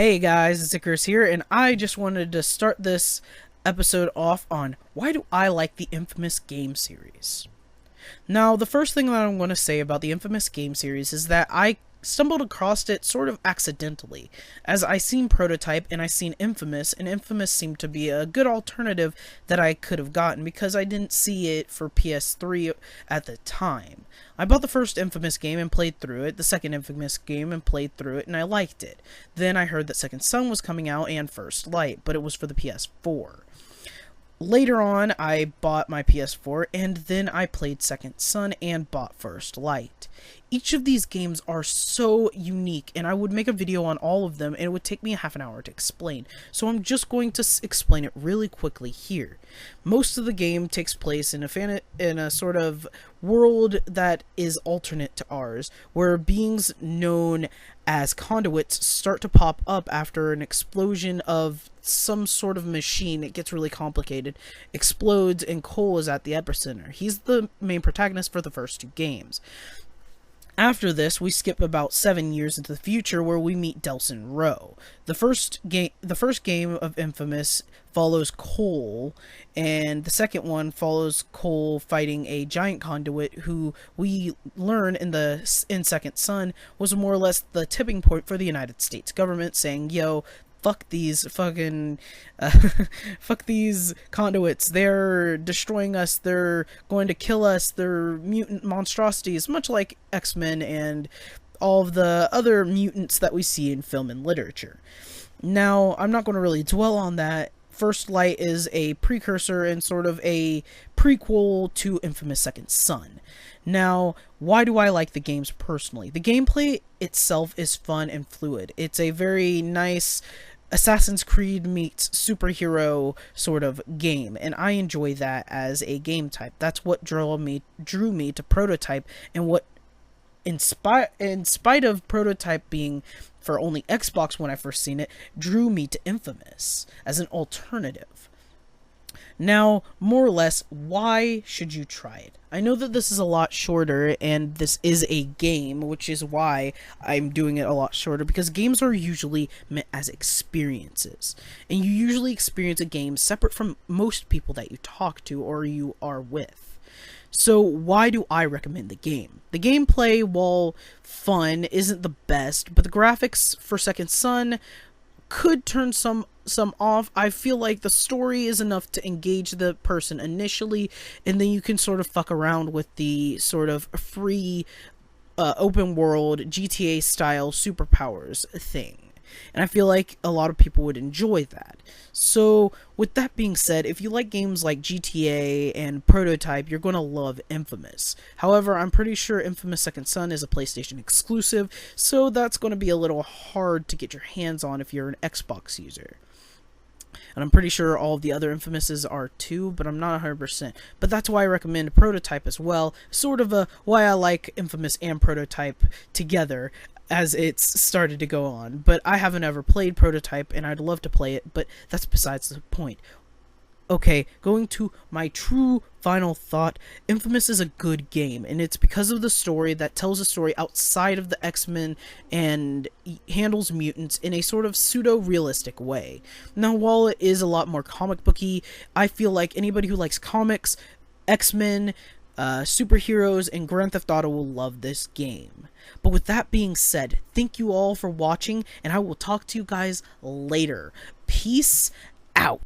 Hey guys, it's Icarus here, and I just wanted to start this episode off on why do I like the Infamous game series. Now, the first thing that I'm going to say about the Infamous game series is that I stumbled across it sort of accidentally, as I seen Prototype and I seen Infamous, and Infamous seemed to be a good alternative that I could have gotten because I didn't see it for PS3 at the time. I bought the first Infamous game and played through it, the second Infamous game and played through it, and I liked it. Then I heard that Second Son was coming out and First Light, but it was for the PS4. Later on, I bought my PS4, and then I played Second Son and bought First Light. Each of these games are so unique, and I would make a video on all of them, and it would take me a half an hour to explain. So I'm just going to explain it really quickly here. Most of the game takes place in a sort of world that is alternate to ours, where beings known as conduits start to pop up after an explosion of some sort of machine. It gets really complicated, explodes, and Cole is at the epicenter. He's the main protagonist for the first two games. After this, we skip about 7 years into the future where we meet Delsin Rowe. The first game of Infamous follows Cole, and the second one follows Cole fighting a giant conduit who we learn in Second Son was more or less the tipping point for the United States government, saying, yo, fuck these fucking fuck these conduits, they're destroying us, they're going to kill us, they're mutant monstrosities, much like X-Men and all of the other mutants that we see in film and literature. Now, I'm not going to really dwell on that. First Light is a precursor and sort of a prequel to Infamous Second Son. Now, why do I like the games personally? The gameplay itself is fun and fluid. It's a very nice Assassin's Creed meets superhero sort of game, and I enjoy that as a game type. That's what drew me to Prototype, and what in spite of Prototype being for only Xbox when I first seen it, drew me to Infamous as an alternative. Now, more or less, why should you try it? I know that this is a lot shorter, and this is a game, which is why I'm doing it a lot shorter, because games are usually meant as experiences. And you usually experience a game separate from most people that you talk to or you are with. So why do I recommend the game? The gameplay, while fun, isn't the best, but the graphics for Second Son could turn some off. I feel like the story is enough to engage the person initially, and then you can sort of fuck around with the sort of free open world GTA style superpowers thing. And I feel like a lot of people would enjoy that. So, with that being said, if you like games like GTA and Prototype, you're going to love Infamous. However, I'm pretty sure Infamous Second Son is a PlayStation exclusive, so that's going to be a little hard to get your hands on if you're an Xbox user. And I'm pretty sure all of the other Infamouses are too, but I'm not 100%. But that's why I recommend Prototype as well. Sort of why I like Infamous and Prototype together as it's started to go on. But I haven't ever played Prototype, and I'd love to play it, but that's besides the point. Okay, going to my true final thought, Infamous is a good game, and it's because of the story that tells a story outside of the X-Men and handles mutants in a sort of pseudo-realistic way. Now, while it is a lot more comic booky, I feel like anybody who likes comics, X-Men, superheroes, and Grand Theft Auto will love this game. But with that being said, thank you all for watching, and I will talk to you guys later. Peace out.